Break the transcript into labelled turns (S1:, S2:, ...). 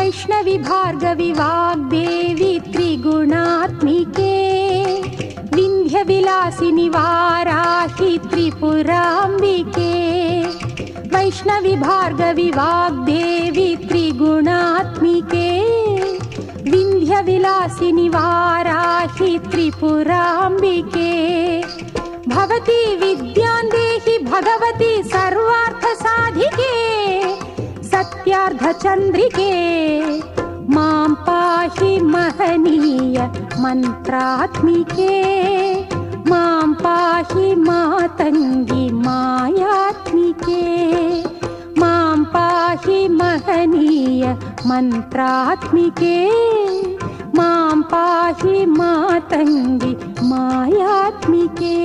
S1: वैष्णवी भार्गवी वाग्देवी त्रिगुणात्मिके विन्ध्यविलासिनि वाराहि त्रिपुराम्बिके वैष्णवी भार्गवी वाग्देवी त्रिगुणात्मिके विन्ध्यविलासिनि वाराहि त्रिपुराम्बिके भवती विद्यां देहि भगवती सर्वार्थसाधिके सत्यार्धचन्द्रिके मां पाहि महनीय मन्त्रात्मिके मां पाहि मातङ्गी मायात्मिके मां पाहि महनीय मन्त्रात्मिके मां पाहि मातङ्गी मायात्मिके।